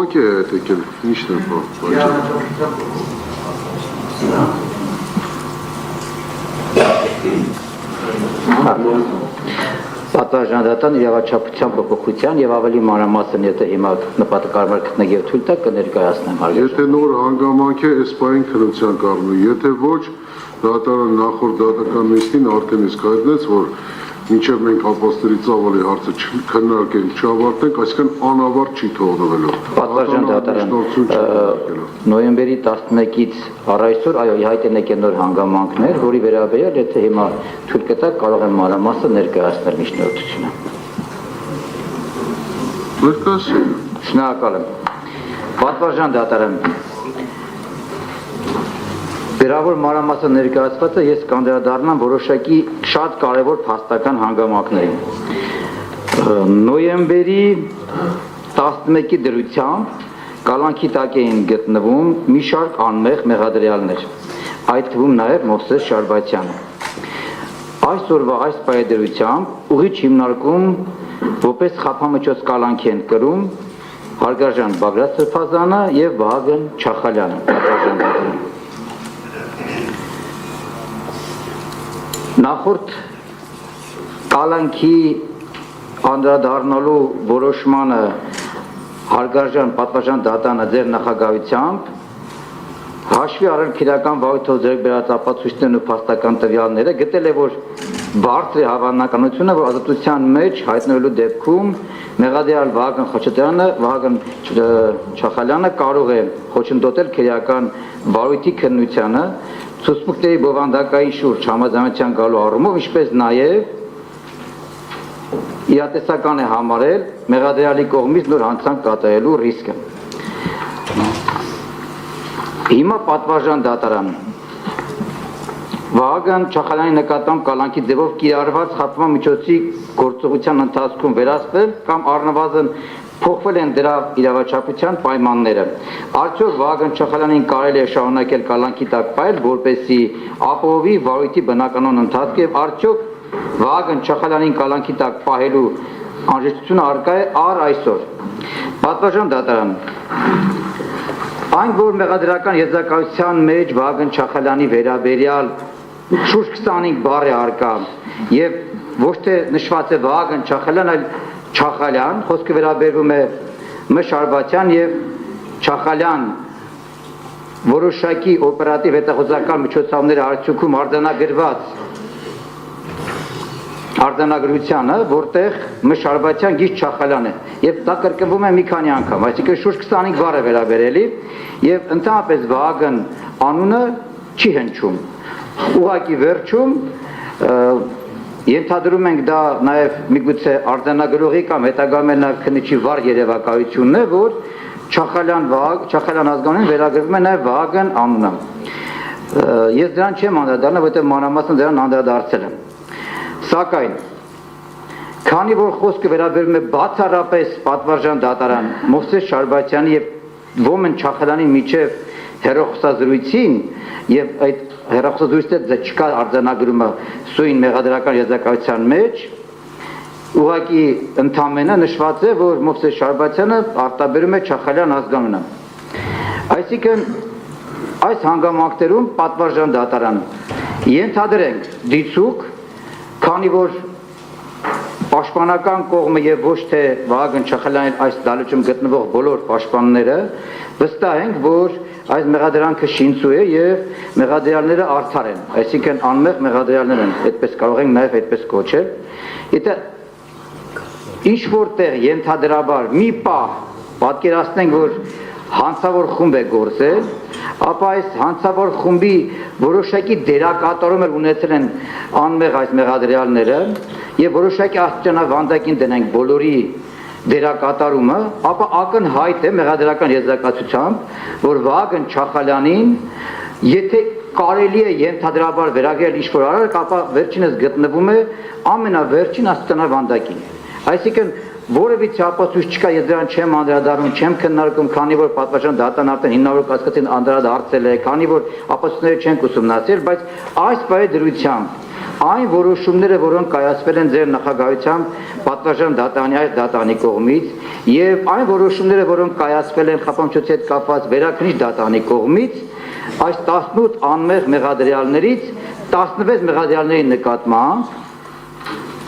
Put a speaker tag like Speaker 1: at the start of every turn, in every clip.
Speaker 1: հանգամանք է եկել, ի՞նչն է
Speaker 2: Պատվարժանդատան իրավաչափության փոփոխության եւ ավելի մանրամասն եթե հիմա նպատակարար գտնեք եւ թույլ տակ կներկայացնեմ հարգելի։
Speaker 1: Եթե նոր հանգամանք է, այս պահին քննության կառնում է, եթե ոչ, դատարան նախորդ դատական նիստին արդեն իսկ հայտնեց, որ մինչև մենք ապաստերի ծավալի հարցը քննարկենք, չավարտենք, այսինքն անավարտ չի թողնվելու։
Speaker 2: Պատվարժան դատարան նոյեմբերի 11-ից առ այսօր այո հայտեն եկել նոր հանգամանքներ, որի վերաբերյալ եթե հիմա թույլ կտակ կարող եմ մանրամասը ներկայացնել միջնորդությունը։
Speaker 1: Ներկայացրեք։
Speaker 2: Շնորհակալ եմ։ Պատվարժան դատարան Վերավոր մանրամասը ներկայացված է ես կանդրադառնամ որոշակի շատ կարևոր փաստական հանգամանքներին։ Նոյեմբերի 11-ի դրությամբ կալանքի տակ էին գտնվում մի շարք անմեղ մեղադրյալներ, այդ թվում նաև Մովսես Շարբաթյանը։ Այսօրվա այս պայմանությամբ ուղիչ հիմնարկում որպես խափամիջոց կալանքի են կրում Հարգարժան Բագրատ Սրբազանը եւ Վահագն Չախալյանը։ Նախորդ կալանքի անդրադառնալու որոշմանը հարգարժան պատվարժան դատանը ձեր նախագահությամբ հաշվի առել քրեական վարույթով ձեռք բերած ապացույցներն ու փաստական տվյալները գտել է որ բարձր է հավանականությունը որ ազատության մեջ հայտնվելու դեպքում մեղադրյալ Վահագն Չախալյանը կարող է խոչընդոտել քրեական վարույթի քննությանը Ցուցմունքների բովանդակային շուրջ համաձայնության գալու առումով, ինչպես նաև իրատեսական է համարել մեղադրյալի կողմից նոր հանցանք կատարելու ռիսկը։ Հիմա պատվարժան դատարան Վահագն Չախալյանի նկատմամբ կալանքի ձևով կիրառված խախտման միջոցի գործողության ընթացքում վերահսկվել կամ առնվազն փոխվել են դրա իրավաչափության պայմանները։ Արդյոք Վահագն Չախալյանին կարելի է շարունակել կալանքի տակ պահել, որպեսզի ապահովի վարույթի բնականon ընթացքը եւ արդյոք Վահագն Չախալյանին կալանքի տակ պահելու անհրաժեշտությունը առկա է առ այսօր։ Պատվարժան դատարան Այն որ մեղադրական եզրակացության մեջ Վահագն Չախալյանի վերաբերյալ շուրջ 25 բառ է առկա եւ ոչ թե նշված է Վահագն Չախալյան, այլ Չախալյան, խոսքը վերաբերվում է Մ. Շարբաթյան եւ Չախալյան որոշակի օպերատիվ հետախուզական միջոցառումների արդյունքում արձանագրությանը, որտեղ Մ. Շարբաթյան գիծ Չախալյան է եւ դա կրկնվում է մի քանի անգամ, այսինքն շուրջ 25 բառ է վերաբերելի եւ ընդհանրապես Վահագն անունը չի հնչում։ Ուղղակի վերջում Ենթադրում ենք դա նաև միգուցե արձանագրողի կամ հետագայում քննիչի վառ երևակայությունն է, որ Չախալյան ազգանունին վերագրվում է նաև Վահագն անունը։ Ես դրան չեմ անդրադառնա, որովհետև մանրամասն դրան անդրադարձել եմ։ Սակայն, քանի որ խոսքը վերաբերում է բացառապես պատվարժան դատարան Մովսես Շարբաթյանի եւ Ոմն Չախալյանի միջև հեռախոսազրույցին եւ այդ հեռախոսազրույցը չկա արձանագրումը սույն մեղադրական եզրակացության մեջ, ուղղակի ընդամենը նշված է, որ Մովսես Շարբաթյանը արտաբերում է Չախալյան ազգանունը։ Այսինքն այս հանգամանքներում պատվարժան դատարան ենթադրենք դիցուք, քանի որ պաշտպանական կողմը եւ ոչ թե Վահագն Չախալյանի այս դալուճում գտնվող բոլոր պաշտպանները վստահ ենք, որ այս մեղադրանքը շինծու է եւ մեղադրյալները արդար են, այսինքն անմեղ մեղադրյալներ են, այդպես կարող ենք նաեւ այդպես կոչել։ Եթե ինչ որտեղ ենթադրաբար մի պահ պատկերացնենք, որ հանցավոր խումբ է գործել, ապա այս հանցավոր խումբի որոշակի դերակատարում ունեցել են անմեղ այս մեղադրյալները եւ որոշակի աստիճանավանդակին դնենք բոլորի դերակատարումը, ապա ակնհայտ է մեղադրական եզրակացությամբ, որ Վահագն Չախալյանին, եթե կարելի է ենթադրաբար վերագրել ինչ-որ արարք, ապա վերջինս գտնվում է ամենավերջին աստիճանավանդակին։ Այսինքն որևիցե ապացույց չկա, ես դրան չեմ անդրադառնում, չեմ քննարկում, քանի որ պատվարժան դատարան արդեն հիմնավոր կասկածին անդրադարձել է, քանի որ ապացույցները չենք ուսումնասիրել, բայց այս պահի դրությամբ այն որոշումները, որոնք կայացվել են ձեր նախագահությամբ պատվարժան դատանի այս դատանի կողմից եւ այն որոշումները, որոնք կայացվել են խափանցուցի հետ կապված վերաքննիչ դատանի կողմից, այս 18 անմեղ մեղադրյալներից 16 մեղադրյալների նկատմամբ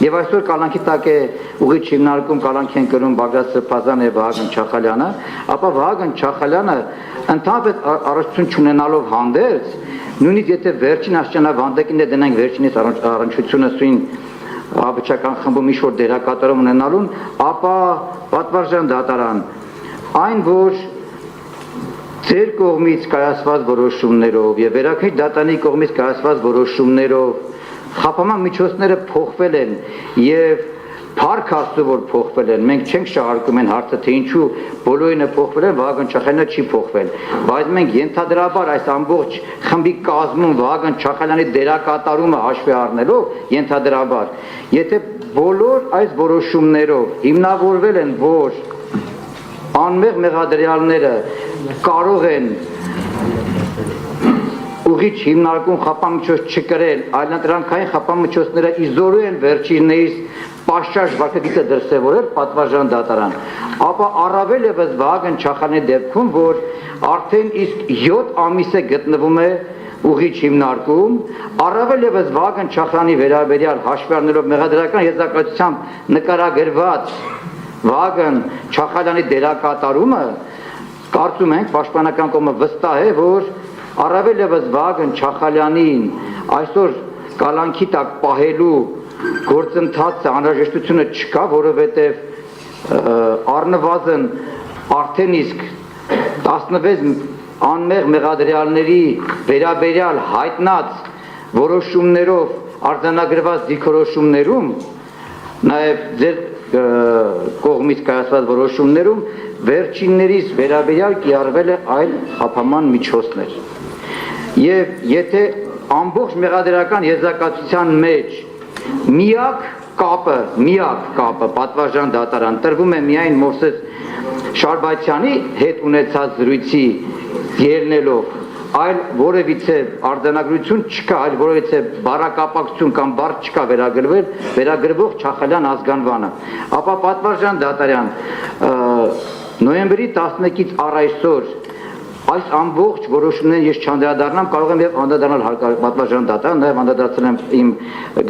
Speaker 2: եւ այսօր կալանքի տակ է ուղիչ հիմնարկում կալանքի են կրում Բագրատ Սրբազանը եւ Վահագն Չախալյանը, ապա Վահագն Չախալյանը ընդհանրապես առողջություն չունենալով հանդերձ, նույնիսկ եթե վերջին աստիճանավանդակին է դնենք վերջինիս առնչությունը սույն հավաքական խմբում ինչ-որ դերակատարում ունենալուն, ապա պատվարժան դատարան այն, որ ձեր կողմից կայացված որոշումներով եւ վերաքննիչ դատանի կողմից կայացված որոշումներով խափանման միջոցները փոխվել են եւ Փառք Աստծո որ փոխվել են, մենք չենք շահարկում են հարցը, թե ինչու բոլորինը փոխվել են, Վահագն Չախալյանը չի փոխվել, բայց մենք ենթադրաբար այս ամբողջ խմբի կազմում Վահագն Չախալյանի դերակատարումը հաշվի առնելով, ենթադրաբար, եթե բոլոր այս որոշումներով հիմնավորվել են, որ անմեղ մեղադրյալները կարող են ուղիչ հիմնարկում խափանմիջոց չկրել, այլընտրանքային խափանմիջոցները իզորու են վերջիններից պաշտաշ վարկագիծը դրսևորել պատվարժան դատարան, ապա առավել եւս Վահագն Չախալյանի դեպքում, որ արդեն իսկ 7 ամիս է գտնվում է ուղիչ հիմնարկում, առավել եւս Վահագն Չախալյանի վերաբերյալ հաշվի առնելով մեղադրական եզրակացությամբ նկարագրված Վահագն Չախալյանի դերակատարումը, կարծում ենք պաշտպանական կողմը վստահ է, որ առավել եւս Վահագն Չախալյանին այսօր կալանքի տակ պահելու գործընթացը անհրաժեշտությունը չկա, որովհետև առնվազն արդեն իսկ 16 անմեղ մեղադրյալների վերաբերյալ հայտնած որոշումներով արձանագրված դիրքորոշումներում, նաև ձեր կողմից կայացված որոշումներում վերջիններից վերաբերյալ կիրառվել է այլ խափանման միջոցներ։ Եվ եթե ամբողջ մեղադրական եզրակացության մեջ միակ կապը պատվարժան դատարան տրվում է միայն Մովսես Շարբաթյանի հետ ունեցած զրույցի ելնելով, այլ որևիցե արձանագրություն չկա, այլ որևիցե բառակապակցություն կամ բառ չկա վերագրվող Չախալյան ազգանվանը, ապա պատվարժան դատարան նոյեմբերի 11-ից առ այսօր այս ամբողջ որոշումներին ես չանդրադառնամ, կարող եմ եւ անդրադառնալ պատվարժան դատարան, նաեւ անդրադարձել եմ իմ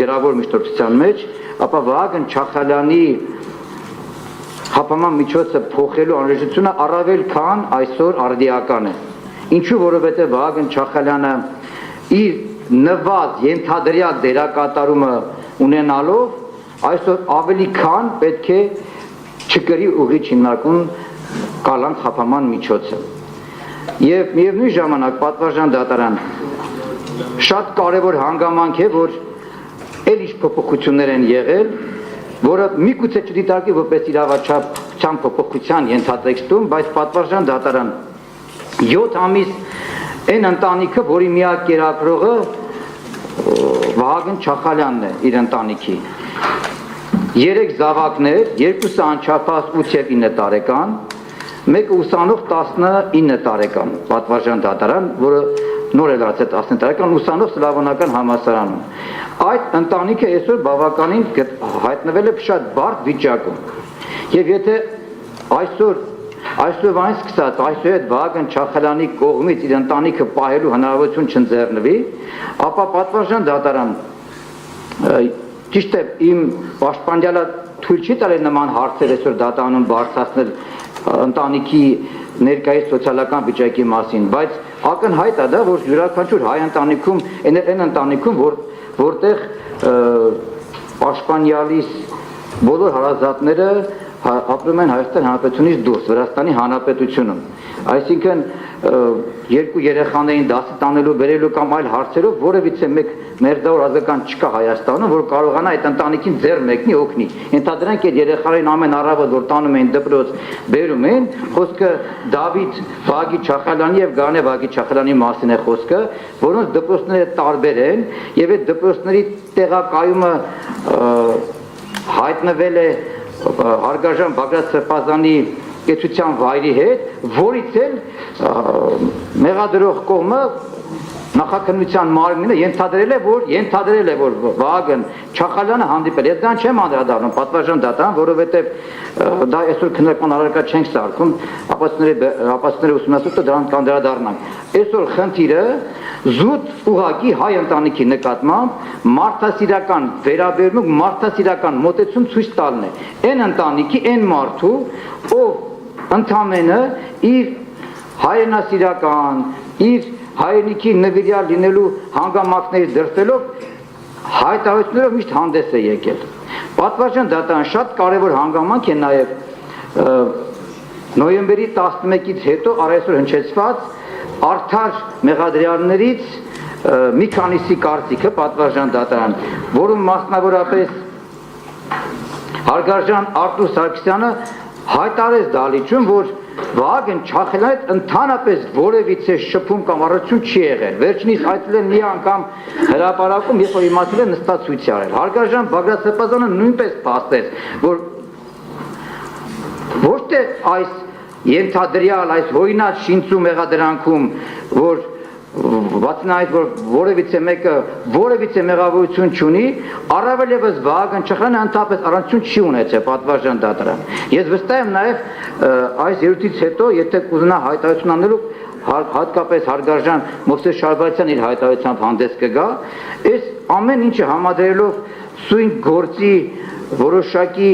Speaker 2: գրավոր միջնորդության մեջ, ապա Վահագն Չախալյանի խափանման միջոցը փոխելու անհրաժեշտությունը առավել քան այսօր արդիական է։ Ինչու, որովհետեւ Վահագն Չախալյանը իր նվազ ենթադրյալ դերակատարումը ունենալով այսօր ավելի քան պետք է չկրի ուղիչ հիմնարկում կալանք խափանման միջոցը։ Եվ միևնույն ժամանակ պատվարժան դատարան շատ կարևոր հանգամանք է, որ էլ ինչ փոփոխություններ են եղել, որը միգուցե չդիտարկի որպես իրավաչափության փոփոխության ենթատեքստում, բայց պատվարժան դատարան 7 ամիս այն ընտանիքը, որի միակ կերակրողը Վահագն Չախալյանն է իր ընտանիքի։ 3 զավակներ, 2-ը անչափահաս 8 եւ 9 տարեկան, մեկը ուսանող 19 տարեկան, պատվարժան դատարան, որը նոր է դարձել 19 տարեկան, ուսանող Սլավոնական համալսարանում։ Այդ ընտանիքը այսօր բավականին հայտնվել է շատ բարդ վիճակում։ Եվ եթե այսօրվանից սկսած այսուհետ Վահագն Չախալյանի կողմից իր ընտանիքը պահելու հնարավորություն չընձեռնվի, ապա պատվարժան դատարան ճիշտ է իմ պաշտպանյալը թույլ չի տալի նման հարցեր այսօր դատարանում բարձրացնել ընտանիքի ներկայիս սոցիալական վիճակի մասին, բայց ակնհայտ է դա, որ յուրաքանչյուր հայ ընտանիքում, այն ընտանիքում, որտեղ պաշտպանյալիս բոլոր հարազատները ապրում են Հայաստան Հանրապետությունից դուրս, Վրաստանի Հանրապետությունում, այսինքն երկու երեխաներին դասի տանելու, բերելու կամ այլ հարցերով որևիցե մեկ մերձավոր ազգական չկա Հայաստանում, որ կարողանա այդ ընտանիքին ձեռ մեկնի օգնի։ Ենթադրենք այդ երեխաներին ամեն առավոտ որ տանում էին դպրոց, բերում են, խոսքը Դավիթ Վահագի Չախալյանի եւ Գանե Վահագի Չախալյանի մասին է խոսքը, որոնց դպրոցները տարբեր են եւ այդ դպրոցների տեղակայումը հայտնվել է հարգարժան Բագրատ Սրբազանի կեցության վայրի հետ, որից էլ մեղադրող կողմը նախաքննության մարմինը ենթադրել է, որ Վահագն Չախալյանը հանդիպել։ Ես դրան չեմ անդրադառնում, պատվարժան դատարան, որովհետև դա այսօր քննական առարկա չենք սարքում, ապացույցները ուսումնասիրելը դրան կանդրադառնանք։ Այսօր խնդիրը զուտ ուղղակի հայ ընտանիքի նկատմամբ մարդասիրական վերաբերմունք, մարդասիրական մոտեցում ցույց տալն է։ Այն ընտանիքի, այն մարդու, ով ընդամենը իր հայրենասիրական, իր հայրենիքի նվիրյալ լինելու հանգամանքներից դրդելով հայտարարություններով միշտ հանդես է եկել։ Պատվարժան դատարան շատ կարևոր հանգամանք է նաև նոյեմբերի 11-ից հետո առայսօր հնչեցված արդար մեղադրյալներից մի քանիսի կարծիքը պատվարժան դատարան, որում մասնավորապես հարգարժան Արտուր Սարգսյանը հայտարարեց դալիճում, որ Վահագն Չախալյանը ընդհանրապես որևիցե շփում կամ առողջություն չի եղել։ Վերջինիս այցելել են մի անգամ հրապարակում, երբ որ իմացել է նստած ցույց արել։ Հարգարժան Բագրատ Սրբազանը նույնպես փաստեց, որ ոչ թե այս ենթադրյալ, այս հույնած շինծու մեղադրանքում, որ բացնայից, որ որևիցե մեկը որևիցե մեղավորություն չունի, առավել ևս Վահագն Չախալյանը ընդհանրապես առանցություն չի ունեցել պատվարժան դատարան։ Ես վստահ եմ նաև այս ելույթից հետո, եթե կուզենա հայտարարություն անելու, հատկապես հարգարժան Մովսես Շարվարդյանը իր հայտարարությամբ հանդես կգա, այս ամեն ինչը համադրելով սույն գործի որոշակի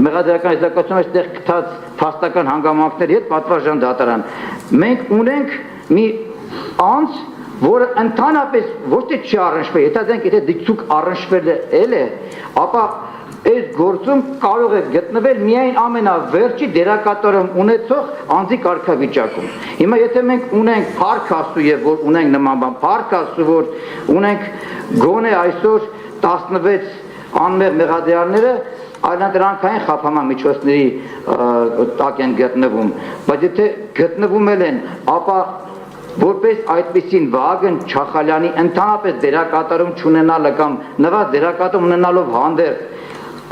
Speaker 2: մեղադրական եզրակացում այստեղ գտած փաստական հանգամանքների հետ պատվարժան դատարան։ Մենք ունենք մի անձ, որը ընդհանրապես ոչ թե չի առնչվել, եթե դիցուկ առնչվել է, ապա այս գործում կարող է գտնվել միայն ամենավերջի դերակատարում ունեցող անձի կարգավիճակում։ Հիմա եթե մենք ունենք փառք Աստծո եւ որ ունենք նման բան, փառք Աստծո, որ ունենք գոնե այսօր 16 անմեղ մեղադրյալները այլանդրանքային խափանման միջոցների տակ են գտնվում, բայց եթե գտնվում են, ապա որպես այդպեսին Վահագն Չախալյանի ընդհանրապես դերակատարում չունենալը կամ նվազ դերակատարում ունենալով հանդերձ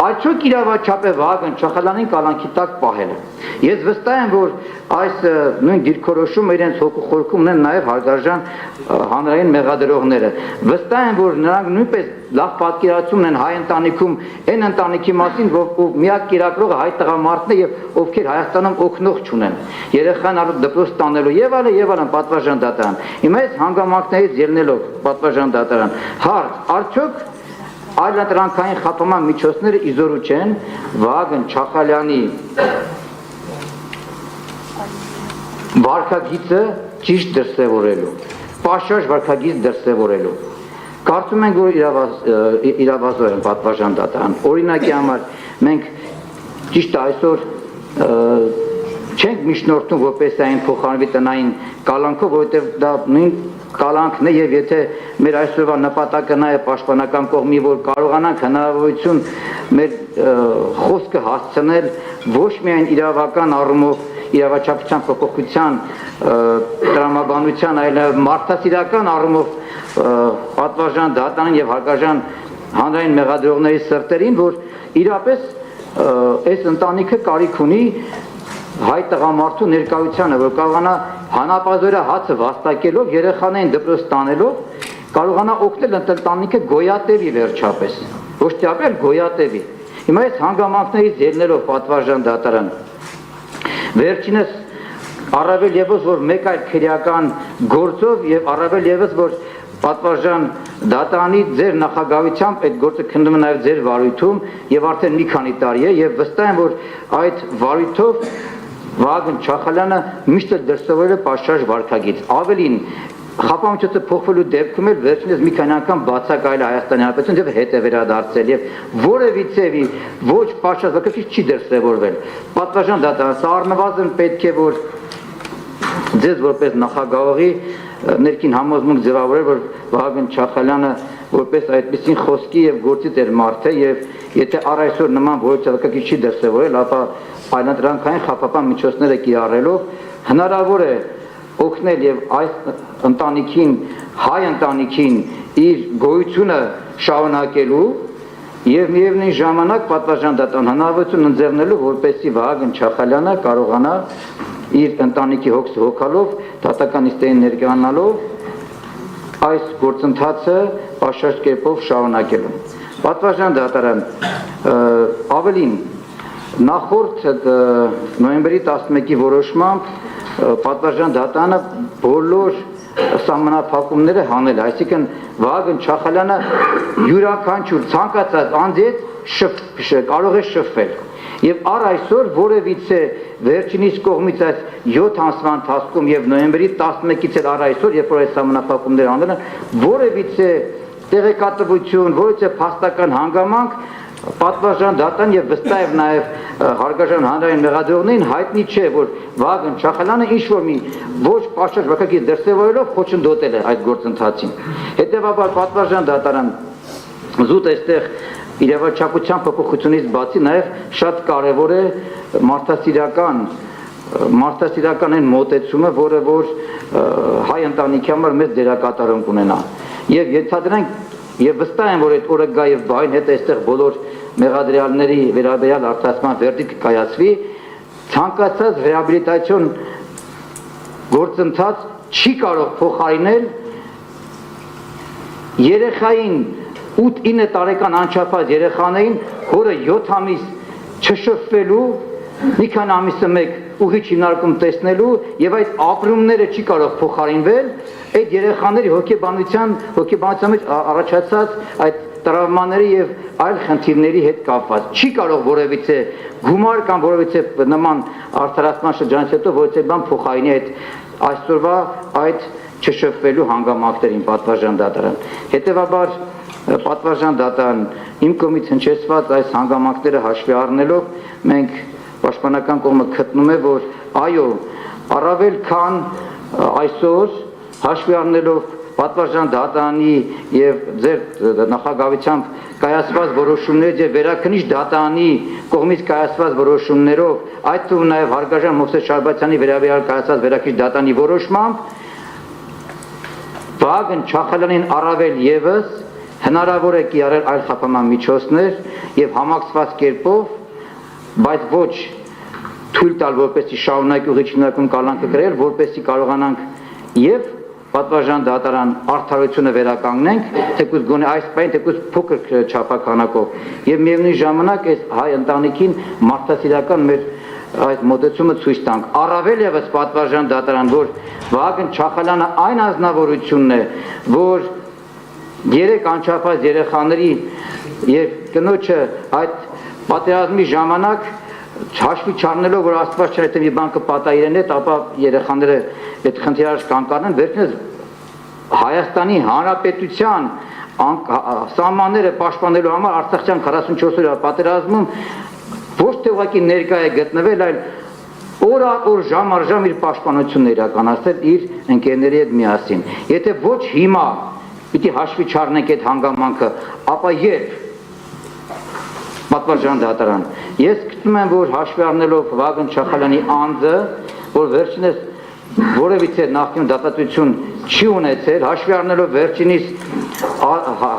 Speaker 2: Այցոք իրավաչափ է Վահագն Չախալյանին կալանքի տակ պահելը։ Ես վստահ եմ, որ այս նույն դիրքորոշումը իրենց հոգու խորքում ունեն նաև հարգարժան հանրային մեղադրողները։ Վստահ եմ, որ նրանք նույնպես լավ պատկերացում ունեն հայ ընտանիքում այն ընտանիքի մասին, ով միակ կերակրողը հայ տղամարդն է եւ ովքեր Հայաստանում օգնող չունեն։ Երեխան առ դպրոց տանելու եւ այլն պատվարժան դատարան։ Հիմա այս հանգամանքներից ելնելով պատվարժան դատարան, հարց, արդյոք այլանդրանքային խափանման միջոցները իզորու չեն Վահագն Չախալյանի վարքագիծը ճիշտ դրսևորելու, պաշարժ վարքագիծ դրսևորելու։ Կարծում ենք, որ իրավազոր են պատվարժան դատարան։ Օրինակի համար մենք ճիշտ այսօր չենք միջնորդում, որպես այն փոխանցվի տնային կալանքով, որովհետև դա նույն կալանքն է եւ եթե մեր այսօրվա նպատակը նա է պաշտպանական կողմի, որ կարողանանք հնարավորություն մեր խոսքը հասցնել ոչ միայն իրավական առումով իրավաչափության փոփոխության տրամաբանության, այլ մարդասիրական առումով պատվարժան դատարան եւ հարգարժան հանրային մեղադրողների սրտերին, որ իրապես այս ընտանիքը կարիք ունի հայ տղամարդու ներկայությանը, որ կարողանա հանապազորը հացը վաստակելով, երեխաներին դպրոց տանելով, կարողանա օգնել ընտանիքը գոյատևի վերջապես, ոչ թե ապել գոյատևի։ Հիմա այս հանգամանքներից ելնելով պատվարժան դատարան, վերջինս առավել ևս, որ մեկ այլ քրեական գործով եւ առավել ևս, որ պատվարժան դատարանի ձեր նախագահությամբ այդ գործը քննում է նաեւ ձեր վարույթում եւ արդեն մի քանի տարի է եւ վստահ եմ, որ այդ վարույթով Վահագն Չախալյանը միշտ դրսևորել է պաշարժ վարքագիծ։ Ավելին, խափանոցը փոխվելու դեպքում էլ վերջինս մի քանի անգամ բացակայել է Հայաստանի Հանրապետություն եւ հետ է վերադարձել եւ որևիցեւի ոչ պաշարժ վարքագիծ չի դրսևորվել։ Պատվարժան դատարան, սա առնվազն պետք է որ ձեզ որպես նախագահողի ներքին համոզմունք ձևավորել, որ Վահագն Չախալյանը որպես այդպեսին խոսքի եւ գործի տեր մարդ է եւ եթե առ այսօր նման որոշակի չի դրսևորել, ապա այլանդրանքային խափապան միջոցները կիրառելով հնարավոր է օգնել եւ այս ընտանիքին, հայ ընտանիքին իր գոյությունը շարունակելու եւ միևնույն ժամանակ պատվարժան դատարան հնարավորություն ընձեռնելու, որպեսզի Վահագն Չախալյանը կարողանա իր ընտանիքի հոգսը հոգալով, դատական նիստերին ներկայանալով այս գործընթացը պաշարժ կերպով շարունակելու։ Պատվարժան դատարան, ավելին, նախորդ նոյեմբերի 11-ի որոշմամբ պատվարժան դատարանը բոլոր սահմանափակումները հանել, այսինքն Վահագն Չախալյանը յուրաքանչյուր ցանկացած անձից կարող է շփվել։ Եվ առ այսօր որևիցե վերջինիս կողմից այս 7 ամսվա ընթացքում եւ նոյեմբերի 11-ից էլ առ այսօր, երբ որ այս սահմանափակումները հանել են, որևիցե տեղեկատվություն, որևիցե փաստական հանգամանք պատվարժան դատարան եւ վստահ նաեւ հարգարժան հանրային մեղադրողներին հայտնի չէ, որ Վահագն Չախալյանը ինչ-որ մի ոչ պաշտպան վարկագիր դրսևորելով խոչընդոտել է այդ գործընթացին։ Հետևաբար պատվարժան դատարան զուտ այստեղ իրավաչափության փոփոխությունից բացի նաեւ շատ կարեւոր է մարդասիրական այն մոտեցումը, որը որ հայ ընտանիքի համար մեծ դերակատարում կունենա։ Եվ ենթադրենք եւ վստահ եմ, որ այդ օրը գա եւ բային հետ այստեղ բոլոր մեղադրյալների վերաբերյալ արտասման վերդիկտ կայացվի, ցանկացած ռեհաբիլիտացիոն գործընթաց չի կարող փոխարինել երեխային 8-9 տարեկան անչափած երեխաներին, որը 7 ամիս չշփվելու, մի քանի ամիսը մեկ ուղիչ հիմնարկում տեսնելու եւ այդ ապրումները չի կարող փոխարինվել այդ երեխաների հոգեբանության մեջ առաջացած այդ տրավմաների եւ այլ խնդիրների հետ կապված չի կարող որևիցե գումար կամ որևիցե նման արդարացման շրջանից հետո որևիցե բան փոխարինի այդ այսօրվա այդ չշփվելու հանգամանքներին պատվարժան դատարան։ Հետևաբար պատվարժան դատարան իմ կողմից հնչեցված այս հանգամանքները հաշվի առնելով մենք պաշտպանական կողմը գտնում է, որ այո, առավել քան այսօր հաշվի առնելով պատվարժան դատարանի եւ ձեր նախագահությամբ կայացված որոշումներ եւ վերաքննիչ դատարանի կողմից կայացված որոշումներով, այդ թվում նաեւ հարգարժան Մովսես Շարբացյանի վերաբերյալ կայացած վերաքննիչ դատարանի որոշմամբ Վահագն Չախալյանին առավել եւս հնարավոր է կիրառել այլ խափանման միջոցներ եւ համակցված կերպով, բայց ոչ թույլ տալ որպեսզի շարունակի ուղիչ հիմնարկում կալանքը գրել, որպեսզի կարողանանք եւ պատվարժան դատարան արդարությունը վերականգնենք, թեկուզ գոնե այս պայն թեկուզ փոքր չափականակով եւ միևնույն ժամանակ այս հայ ընտանիքին մարդասիրական մեր այդ մոտեցումը ցույց տանք։ Առավել եւս պատվարժան դատարան, որ Վահագն Չախալյանը այն ազնվորությունն է, որ 3 անչափած երեխաների եւ կնոջը այդ պատերազմի ժամանակ հաշվի չառնելով, որ Աստված չէ, թե մի բան կպատահի հետ, ապա երեխաները այդ խնդիրը կանգնեն, վերջինս Հայաստանի Հանրապետության սահմանները պաշտպանելու համար Արցախյան 44 օրյա պատերազմում ոչ թե ուղղակի ներկա է գտնվել, այլ օր ժամ առ ժամ իր պաշտպանությունն իրականացնել իր ընկերների հետ միասին։ Եթե ոչ հիմա պիտի հաշվի չառնենք այդ հանգամանքը, ապա երբ պատվարժան դատարան։ Ես գտնում եմ, որ հաշվի առնելով Վահագն Չախալյանի անձը, որ վերջինս որևիցե նախկին դատատվություն չի ունեցել, հաշվի առնելով վերջինիս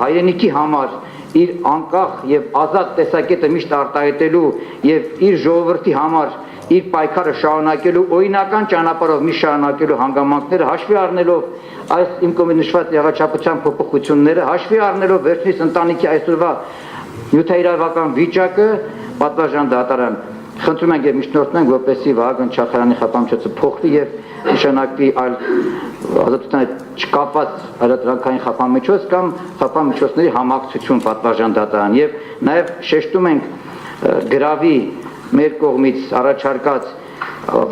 Speaker 2: հայրենիքի համար իր անկախ եւ ազատ տեսակետը միշտ արտահայտելու եւ իր ժողովրդի համար իր պայքարը շարունակելու օրինական ճանապարհով մի շարունակելու հանգամանքները հաշվի առնելով այս իմ կողմից նշված իրավաչափության փոփոխությունները հաշվի առնելով վերջինիս ընտանիքի այսօրվա նյութայրավական վիճակը պատվարժան դատարան խնդրում ենք եւ միջնորդում ենք որպեսզի Վահագն Չախալյանի խափամիջոցը փոխվի եւ նշանակվի այլ ազատության հետ չկապված այլատրանքային խափամիջոց կամ խափամիջոցների համակցություն պատվարժան դատարան եւ նաեւ շեշտում ենք գրավի մեր կողմից առաջարկած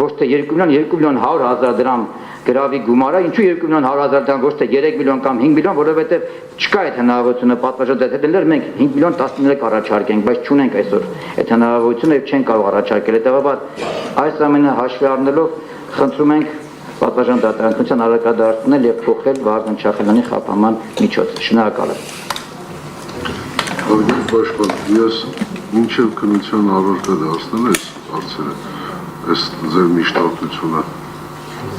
Speaker 2: ոչ թե 2 միլիոն 100,000 դրամ գրավի գումարը, ինչու 2 միլիոն 100,000 դրամ, ոչ թե 3 միլիոն կամ 5 միլիոն, որովհետև չկա այդ հնարավորությունը պատվարժան դատել, մենք 5 միլիոն 13 առաջարկենք, բայց չունենք այսօր այդ հնարավորությունը եւ չենք կարող առաջարկել։ Հետեւաբար այս ամենը հաշվի առնելով խնդրում ենք պատվարժան դատարանության արագադարձնել եւ փոխել Վահագն Չախալյանի խափանման միջոցը։ Շնորհակալ եմ։
Speaker 1: Պաշտպան, ես մինչև քննության ավարտը դարձնել ես հարցերը, այս ձեր միջնորդությունը։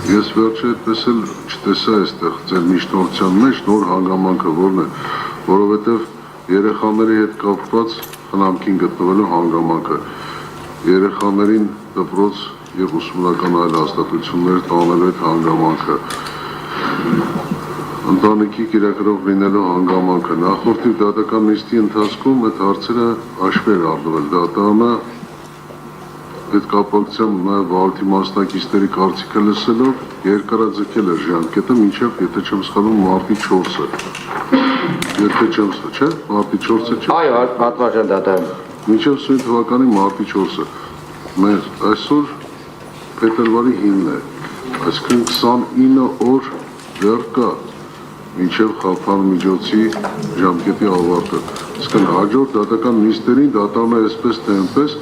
Speaker 1: Ես վերջը այդպես էլ չտեսա այստեղ ձեր միջնորդության մեջ նոր հանգամանքը որն է, որովհետև երեխաների հետ կապված խնամքին գտնվելու հանգամանքը, երեխաներին դպրոց եւ ուսումնական այլ հաստատություններ տանելու այդ հանգամանքը, Ընտանիքի կիրակրող լինելու հանգամանքը նախորդի դատական նիստի ընթացքում այդ հարցերը հաշվի էր առնվել դատարանը այդ կապակցությամբ նաև վարորդի մասնակիցների կարծիքը լսելով երկարաձգել էր ժամկետը մինչև եթե չեմ սխալվում մարտի 4-ը եթե չեմ սխալվում չէ մարտի 4-ը չէ
Speaker 2: այո պատվարժան դատարան
Speaker 1: մինչև սույն թվականի մարտի 4-ը մեր այսօր փետրվարի 9-ն է այսինքն 29 օր դեռ կա մինչև խափան միջոցի ժամկետի ավարտը իսկն հաջորդ դատական նիստերին դատարանը այսպես թե այնպես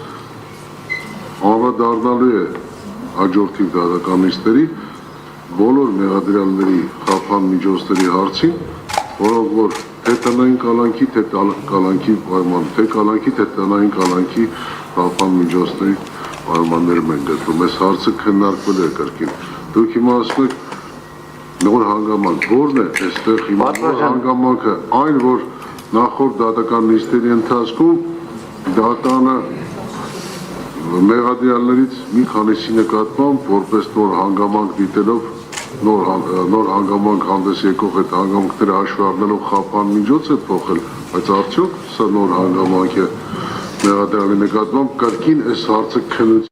Speaker 1: անդրադառնալու է հաջորդի դատական նիստերի բոլոր մեղադրյալների խափան միջոցների հարցին, որոնք որ թե տնային կալանքի, թե կալանքի պայման, թե կալանքի, թե տնային կալանքի խափան միջոցների պայմաններում են գտնվում։ Այս հարցը քննարկվել է կրկին։ Դուք հիմա ասում եք նոր հանգամանք, որն է այստեղ հիմա նոր հանգամանքը, այն որ նախորդ դատական նիստերի ընթացքում դատարանը մեղադրյալներից մի քանիսի նկատմամբ որպես նոր հանգամանք դիտելով նոր հանգամանք հանդես եկող այդ հանգամանքները հաշվի առնելով խափան միջոց է փոխել, բայց արդյոք սա նոր հանգամանք է մեղադրյալի նկատմամբ կրկին այս հարցը քննություն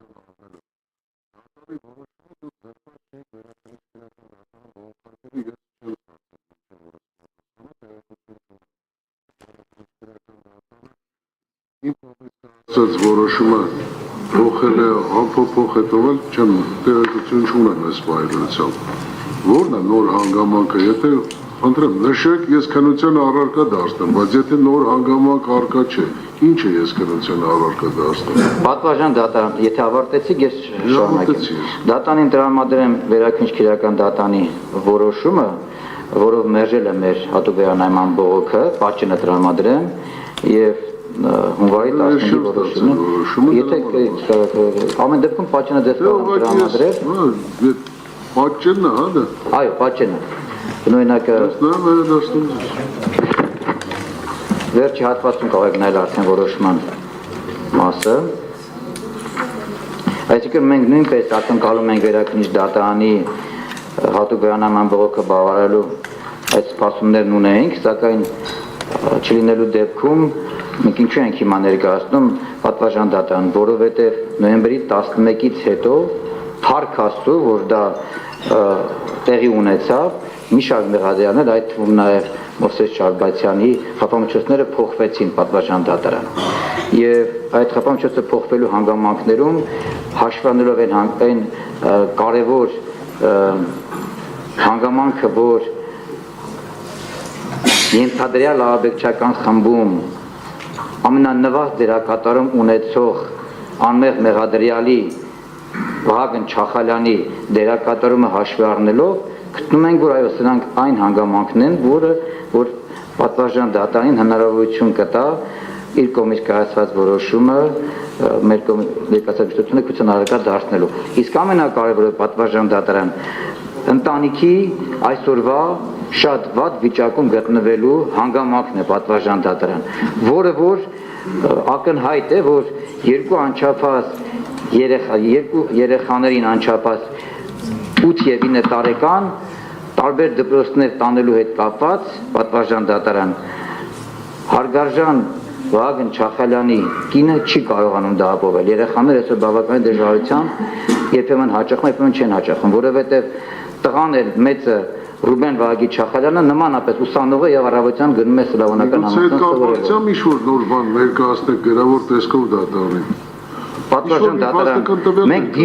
Speaker 1: որոշումը փոխել է, անփոփոխ է տվել, չեմ տեղեկություն չունեմ այս բայրությամբ։ Որն է նոր հանգամանքը, եթե խնդրեմ, նշեք, ես քննության առարկա դարձնեմ, բայց եթե նոր հանգամանք առկա չէ, ինչ է ես քննության առարկա դարձնեմ։
Speaker 2: Պատվարժան դատարան, եթե ավարտեցիք, ես շարունակեմ։ Դատանին տրամադրեմ վերաքննչական դատանի որոշումը, որով մերժել է մեր հատուկ վերանայման բողոքը, պատճենը տրամադրեմ եւ հունվարի 15-ի որոշումը, եթե ամեն դեպքում պատճենը դες կարող տրամադրել։
Speaker 1: Պատճենն է, հա դա։
Speaker 2: Այո, պատճենը։ Նույնակ վերջի հատվածում կարող եք նայել արդեն որոշման մասը։ Այսինքն մենք նույնպես ակնկալում ենք վերաքննիչ դատարանի հատուկ վերանայման բողոքը բավարարելու այդ սպասումներն ունենք, սակայն չլինելու դեպքում մենք ինչու ենք հիմա ներկայացնում պատվարժան դատարան, որովհետև նոյեմբերի 11-ից հետո փառք Աստծո, որ դա տեղի ունեցավ, մի շարք մեղադրյալներ, այդ թվում նաև Մովսես Շարբացյանի խափամիջոցները փոխվեցին պատվարժան դատարան։ Եվ այդ խափամիջոցը փոխվելու հանգամանքներում հաշվառելով այն կարևոր հանգամանքը, որ ենթադրյալ ահաբեկչական խմբում ամենանվազդ դերակատարում ունեցող անմեղ մեղադրյալի Վահագն Չախալյանի դերակատարումը հաշվի առնելով գտնում ենք, որ այո, սրանք այն հանգամանքն են, որ պատվարժան դատարանին հնարավորություն կտա իր կողմից կայացված որոշումը մեր ներկայացուցիչությունը քուցան առարկա դարձնելու։ Իսկ ամենակարևորը պատվարժան դատարան ընտանիքի այսօրվա շատ վատ վիճակում գտնվելու հանգամանքն է պատվարժան դատարան, որը որ ակնհայտ է, որ երկու երեխաներին անչափահաս 8 եւ 9 տարեկան տարբեր դպրոցներ տանելու հետ կապված պատվարժան դատարան հարգարժան Վահագն Չախալյանի կինը չի կարողանում դա ապահովել։ Երեխաները այսօր բավականին դժվարությամբ երբեմն հաճախում, երբեմն չեն հաճախում, որովհետև տղան էլ մեծը Ռուբեն Վահագի Չախալյանը նմանապես ուսանող է եւ առավոտյան գնում է սլավոնական համալսարան սովորելու։
Speaker 1: Ինչ-որ նոր բան ներկայացնեք գրավոր տեսքով դատարանին։
Speaker 2: Պատվարժան դատարան, մենք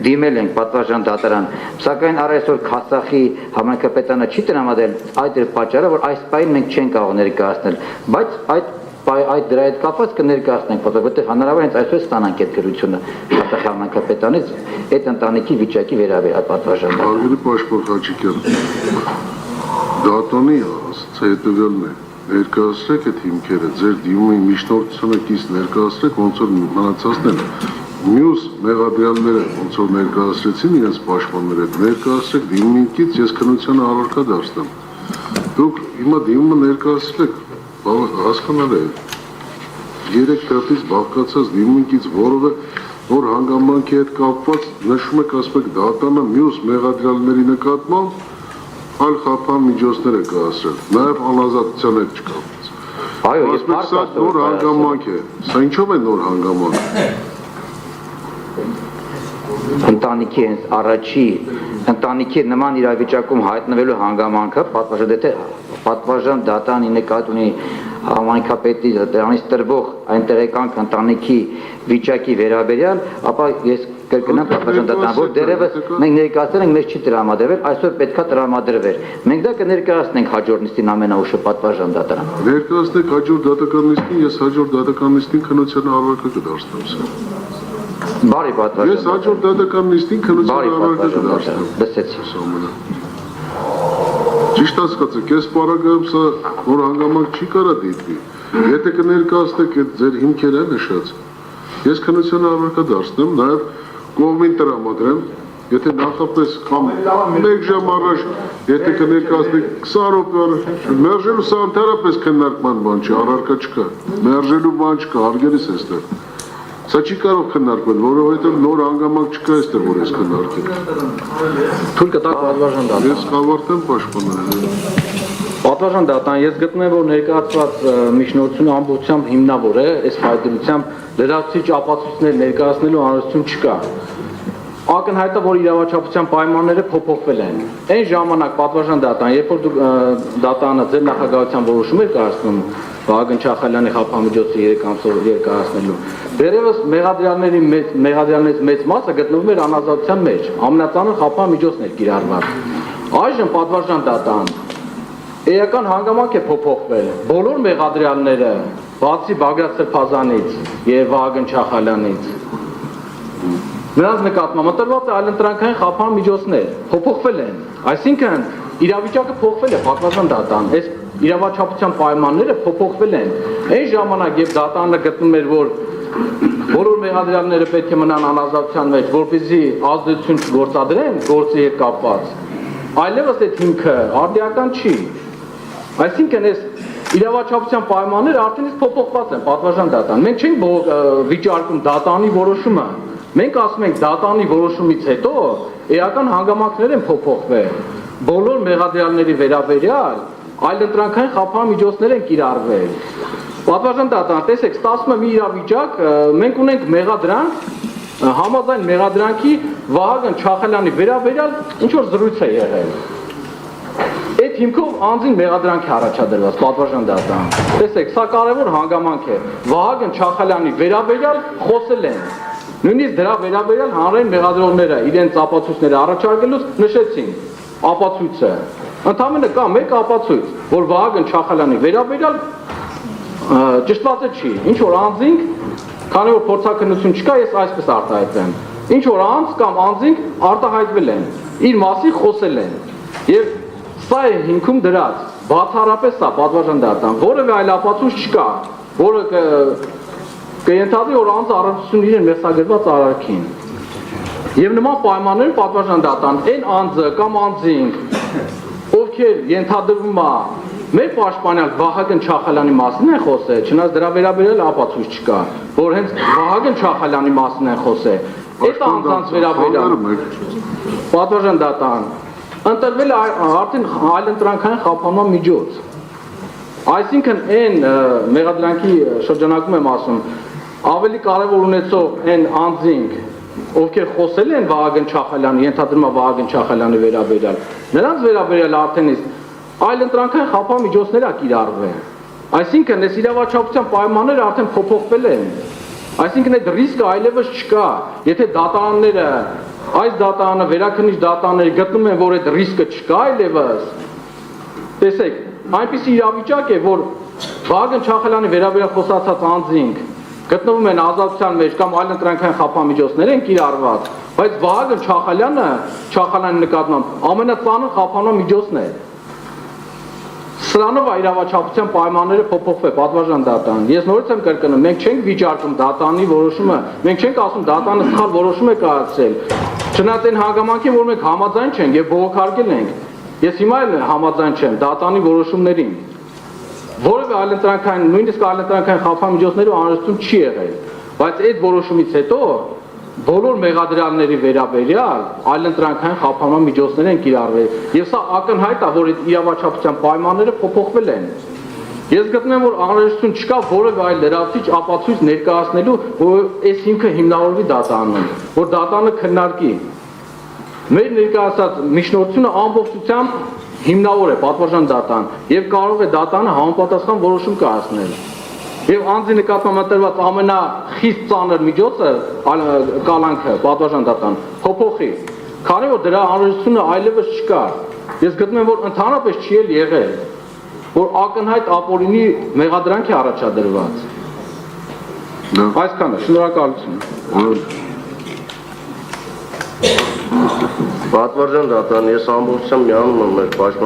Speaker 2: դիմել ենք պատվարժան դատարան, սակայն առայսօր Քասախի համայնքապետարանը չի տրամադրել այդ պատճառը, որ այս պահին մենք չենք կարող ներկայացնել, բայց այդ դրա հետ կապված կներկայացնենք, որովհետև հնարավոր է այսօր ստանանք այդ գրությունը Քասախի համայնքապետարանից այդ ընտանիքի վիճակի վերաբերյալ պատվարժան դատարան։
Speaker 1: Արգելի պաշտպան Խաչիկյան, դատանի հետևյալն է, ներկայացրեք այդ հիմքերը, ձեր դիմումի միջնորդությունը կից ներկայացրեք, ոնց որ մնացածն են, մյուս մեղադրյալները ոնց որ ներկայացրեցին իրենց պաշտպանները, ներկայացրեք դիմումինքից ես քննության առարկա դարձնեմ։ Դուք հիմա դիմումը ներկայացրեք, հասկանալ է 3 թերթից բաղկացած դիմումինքից, որովը որ հանգամանքի հետ կապված նշում եք ասում եք դատանը մյուս մեղադրյալների նկատմամբ այլ խափան միջոցներ է կայացրել, նաև անազատության հետ չկապված։
Speaker 2: Այո, ես
Speaker 1: Ասում եք, սա նոր հանգամանք է, սա ինչով է նոր հանգամանք։
Speaker 2: Ընտանիքի հենց առաջի ընտանիքի նման իրավիճակում հայտնվելու հանգամանքը պատվաժան դատանի նկատի ունի համայնքապետի դրանից տրվող այն տեղեկանք ընտանիքի վիճակի վերաբերյալ, ապա ես կրկնեմ պատվաժան դատան, որ դերևս մենք ներկայացել ենք, մեզ չի տրամադրվել, այսօր պետքա տրամադրվեր։ Մենք դա կներկայացնենք հաջորդ նիստին ամենաուշը պատվաժան դատարան։
Speaker 1: Ներկայացնեք հաջորդ դատական նիստին, ես հաջորդ դատական նիստին քննության առարկա կդարձնեմ։
Speaker 2: Բարի պատվաժան։
Speaker 1: Ես հաջորդ դատական նիստին քննության առարկա կդարձնեմ։
Speaker 2: Լսեցի։
Speaker 1: Ճիշտ հասկացեք, այս պարագայում սա որ հանգամանք չի կարա դիտվի։ Եթե կներկայացնեք այդ ձեր հիմքերը նշած, ես քննության առարկա դարձնեմ, նաև կողմին տրամադրեմ, եթե նախապես կամ 1 ժամ առաջ, եթե կներկայացնեք 20 րոպե առաջ, մերժելու սա ընդհանրապես քննարկման բան չի, առարկա չկա, մերժելու բան չկա, հարգելիս էստեղ։ Սա չի կարող քննարկվել, որովհետև նոր հանգամանք չկա այստեղ, որ ես քննարկեմ։
Speaker 3: Թույլ կտակ պատվաժան դատան։
Speaker 1: Ես կավարտեմ պաշտպանել։
Speaker 3: Պատվաժան դատան, ես գտնում եմ, որ ներկայացված միջնորդությունը ամբողջությամբ հիմնավոր է, այս փայտրությամբ լրացուցիչ ապացույցներ ներկայացնելու անհրաժեշտություն չկա։ Ակնհայտ է, որ իրավաչափության պայմանները փոփոխվել են։ Այն ժամանակ պատվաժան դատան, երբ որ դատանը ձեր նախագահության որոշում էր կայացնում Վահագն Չախալյանի խափամիջոցը 3 ամսով երկարացնելու, դերևս մեղադրյալներից մեծ մասը գտնվում էր անազատության մեջ, ամենածանր խափամիջոցն էր կիրառված։ Այժմ պատվաժան դատան էական հանգամանք է փոփոխվել։ Բոլոր մեղադրյալները, բացի Բագրատ Սրբազանից եւ Վահագն Չախալյանից, նրանց նկատմամբ ընտրված է այլընտրանքային խափամիջոցներ, փոփոխվել են։ Այսինքն իրավիճակը փոխվել է պատվաժան դատան։ Այս իրավաչափության պայմանները փոփոխվել են։ Այն ժամանակ, երբ դատանը գտնում էր, որ բոլոր մեղադրյալները պետք է մնան անազատության մեջ, որպեսզի ազդեցություն չգործադրեն գործի հետ կապված, այլևս այդ հիմքը արդիական չի։ Այսինքն այս իրավաչափության պայմանները արդեն իսկ փոփոխված են պատվաժան դատան։ Մենք չենք վիճարկում դատանի որոշումը։ Մենք ասում ենք դատանի որոշումից հետո էական հանգամանքներ են փոփոխվել։ Բոլոր մեղադրյալների վերաբերյալ այլընտրանքային խափամիջոցներ են կիրառվել։ Պատվաժան դատան, տեսեք, ստացվում է մի իրավիճակ, մենք ունենք մեղադրանք, համաձայն մեղադրանքի Վահագն Չախալյանի վերաբերյալ ինչ որ զրույց է եղել։ Այդ հիմքով անձին մեղադրանք է առաջադրված պատվաժան դատան։ Տեսեք, սա կարևոր հանգամանք է։ Վահագն Չախալյանի վերաբերյալ խոսել են։ Նույնիսկ դրա վերաբերյալ հանրային մեղադրողները իրենց ապացույցները առաջարկելուց նշեցին ապացույցը։ Ընդամենը կա մեկ ապացույց, որ Վահագն Չախալյանի վերաբերյալ ճշտված չի։ Ինչ որ անձինք, քանի որ փորձաքննություն չկա, ես այսպես արտահայտվեմ։ Ինչ որ անձ կամ անձինք արտահայտվել են, իր մասին խոսել են։ Եվ սա է հիմքում դրած, բացառապես սա պատվաժան դատան, որևէ այլ ապացույց չկա, որը կենթադրի, որ անձը առնչություն իրեն մեղսագրված արարքին։ Եվ նման պայմաններում պատվաժան դատան այն անձը կամ անձինք, ովքեր ենթադրվում է մեր պաշտպանյալ Վահագն Չախալյանի մասին են խոսել, չնայած դրա վերաբերյալ ապացույց չկա, որ հենց Վահագն Չախալյանի մասին են խոսել։ Այդ անձանց վերաբերյալ պատվաժան դատան ընտրվել է արդեն այլընտրանքային խափանման միջոց։ Այսինքն այն մեղադրանքի շրջանակում եմ ասում, ավելի կարևոր ունեցող այն անձինք, ովքեր խոսել են Վահագն Չախալյանի, ենթադրում է Վահագն Չախալյանի վերաբերյալ, նրանց վերաբերյալ արդեն իսկ այլընտրանքային խափամիջոցներ ա կիրառվել։ Այսինքն այս իրավաչափության պայմանները արդեն փոփոխվել են։ Այսինքն այդ ռիսկը այլևս չկա։ Եթե դատարանները, այս դատարանը, վերաքննիչ դատարանները գտնում են, որ այդ ռիսկը չկա այլևս, տեսեք, այնպիսի իրավիճակ է, որ Վահագն Չախալյանի վերաբերյալ խոսացած անձինք գտնվում են ազատության մեջ կամ այլընտրանքային խափամիջոցներ են կիրառված, բայց Վահագն Չախալյանի նկատմամբ ամենածանր խափանման միջոցն է։ Սրանով իրավաչափության պայմանները փոփոխվել, պատվաժան դատան։ Ես նորից եմ կրկնում, մենք չենք վիճարկում դատանի որոշումը, մենք չենք ասում դատանը սխալ որոշում է կայացրել։ Չնայած այն հանգամանքին, որ մենք համաձայն չենք եւ բողոքարկել ենք։ Ես հիմա էլ համաձայն չեմ դատանի որոշումներին։ Որևէ այլընտրանքային, նույնիսկ այլընտրանքային խափամիջոցներով անհրաժեշտություն չի եղել, բայց այդ որոշումից հետո բոլոր մեղադրյալների վերաբերյալ այլընտրանքային խափանման միջոցներ են կիրառվել եւ սա ակնհայտ է որ այդ իրավաչափության պայմանները փոփոխվել են ես գտնեմ որ անհրաժեշտություն չկա որևէ այլ լրացուցիչ ապացույց ներկայացնելու որ այս հիմքը հիմնավորվի դատանում որ դատանը քննարկի մեր ներկայացած միջնորդությունը ամբողջությամբ հիմնավոր է պատվարժան դատան եւ կարող է դատանը համապատասխան որոշում կայացնել Եվ անձի նկատմամբ ընտրված ամենախիստ ծանր միջոցը կալանքը պատվարժան դատան փոփոխի քանի որ դրա անհրաժեշտությունը այլևս չկա ես գտնում եմ որ ընդհանրապես չի էլ եղել որ ակնհայտ ապօրինի մեղադրանք է առաջադրված այսքանը շնորհակալություն
Speaker 4: Պատվարժան դատան ես ամբողջությամբ միանում եմ մեր պաշտպան